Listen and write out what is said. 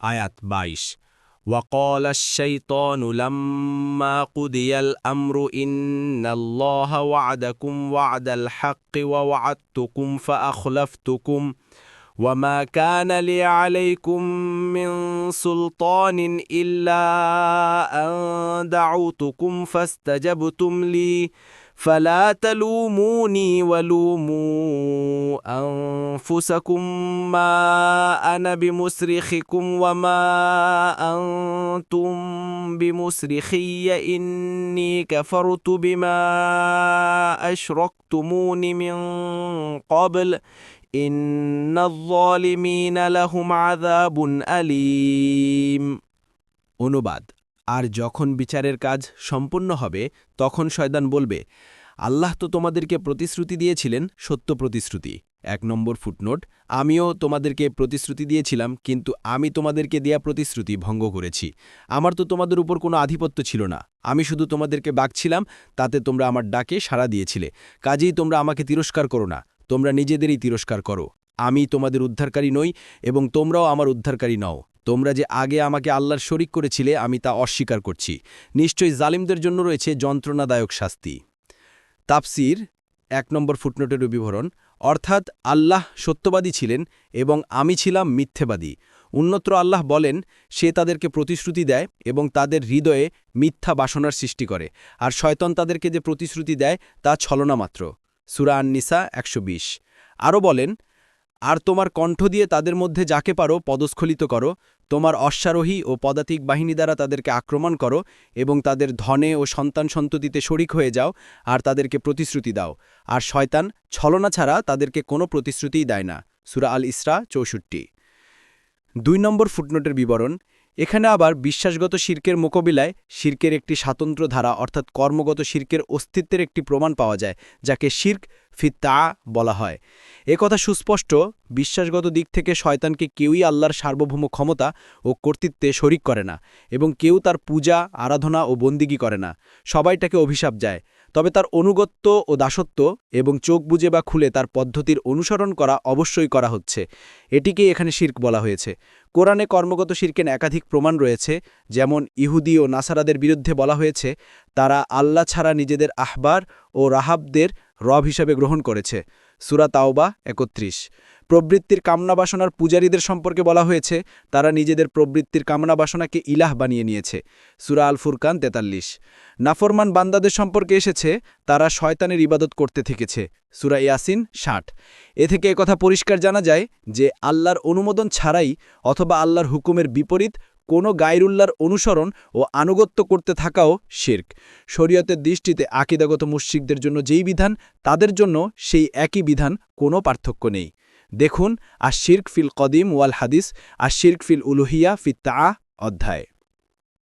আয়াত ২২। وقال الشيطان لما قضي الأمر إن الله وعدكم وعد الحق ووعدتكم فأخلفتكم وما كان لي عليكم من سلطان إلا أن دعوتكم فاستجبتم لي فلا تلوموني ولوموا أنفسكم ما أنا بمصرخكم وما أنتم بمصرخي إني كفرت بما أشركتمون من قبل إن الظالمين لهم عذاب أليم। অনুবাদ। আর যখন বিচারের কাজ সম্পূর্ণ হবে তখন শয়তান বলবে, আল্লাহ তো তোমাদেরকে প্রতিশ্রুতি দিয়েছিলেন সত্য প্রতিশ্রুতি। ১ নম্বর ফুটনোট। আমিও তোমাদেরকে প্রতিশ্রুতি দিয়েছিলাম, কিন্তু আমি তোমাদেরকে দেয়া প্রতিশ্রুতি ভঙ্গ করেছি। আমার তো তোমাদের উপর কোনো আধিপত্য ছিল না, আমি শুধু তোমাদেরকে ডাকছিলাম, তাতে তোমরা আমার ডাকে সাড়া দিয়েছিলে। কাজেই তোমরা আমাকে তিরস্কার করো না, তোমরা নিজেদেরই তিরস্কার করো। আমি তোমাদের উদ্ধারকারী নই এবং তোমরাও আমার উদ্ধারকারী নও। তোমরা যে আগে আমাকে আল্লাহর শরিক করেছিলে আমি তা অস্বীকার করছি। নিশ্চয়ই জালিমদের জন্য রয়েছে যন্ত্রণাদায়ক শাস্তি। তাফসির ১ নম্বর ফুটনোটের বিবরণ। অর্থাৎ আল্লাহ সত্যবাদী ছিলেন এবং আমি ছিলাম মিথ্যেবাদী। অন্যত্র আল্লাহ বলেন, সে তাদেরকে প্রতিশ্রুতি দেয় এবং তাদের হৃদয়ে মিথ্যা বাসনার সৃষ্টি করে, আর শয়তান তাদেরকে যে প্রতিশ্রুতি দেয় তা ছলনা মাত্র। সূরা আন-নিসা ১২০। আরও বলেন, আর তোমার কণ্ঠ দিয়ে তাদের মধ্যে যাকে পারো পদস্খলিত করো, তোমার অশ্বারোহী ও পদাতিক বাহিনী দ্বারা তাদেরকে আক্রমণ করো এবং তাদের ধনে ও সন্তান সন্ততিতে শরিক হয়ে যাও আর তাদেরকে প্রতিশ্রুতি দাও। আর শয়তান ছলনা ছাড়া তাদেরকে কোনো প্রতিশ্রুতিই দেয় না। সূরা আল ইসরা ৬৪। ২ নম্বর ফুটনোটের বিবরণ। এখানে আবার বিশ্বাসগত শিরকের মোকাবিলায় শিরকের একটি স্বাতন্ত্র ধারা অর্থাৎ কর্মগত শিরকের অস্তিত্বের একটি প্রমাণ পাওয়া যায়, যাকে শিরক ফি তাআ বলা হয়। এ কথা সুস্পষ্ট, বিশ্বাসগত দিক থেকে শয়তানকে কেউই আল্লাহর সার্বভৌম ক্ষমতা ও কর্তৃত্বে শরিক করে না এবং কেউ তার পূজা, আরাধনা ও বন্দিগি করে না। সবাই তাকে অভিশাপ যায়, তবে তার অনুগত্য ও দাসত্ব এবং চোখ বুজে বা খুলে তার পদ্ধতির অনুসরণ করা অবশ্যই করা হচ্ছে। এটিকেই এখানে শিরক বলা হয়েছে। কোরআনে কর্মগত শিরকের একাধিক প্রমাণ রয়েছে, যেমন ইহুদি ও নাসারাদের বিরুদ্ধে বলা হয়েছে তারা আল্লাহ ছাড়া নিজেদের আহবার ও রাহাবদের রব হিসাবে গ্রহণ করেছে। সূরা তাওবা ৩১। প্রবৃত্তির কামনা বাসনার পূজারীদের সম্পর্কে বলা হয়েছে তারা নিজেদের প্রবৃত্তির কামনা বাসনাকে ইলাহ বানিয়ে নিয়েছে। সূরা আল ফুরকান ৪৩। নাফরমান বান্দাদের সম্পর্কে এসেছে তারা শয়তানের ইবাদত করতে থেকেছে। সূরা ইয়াসিন ৬০। এ থেকে একথা পরিষ্কার জানা যায় যে আল্লাহর অনুমোদন ছাড়াই অথবা আল্লাহর হুকুমের বিপরীত কোনো গায়রুল্লাহর অনুসরণ ও আনুগত্য করতে থাকাও শিরক। শরীয়তের দৃষ্টিতে আকীদাগত মুশরিকদের জন্য যেই বিধান, তাদের জন্য সেই একই বিধান, কোনো পার্থক্য নেই। দেখুন আশ-শিরক ফিল কদিম ওয়াল হাদিস, আশ-শিরক ফিল উলুহিয়া ফি তাআ অধ্যায়।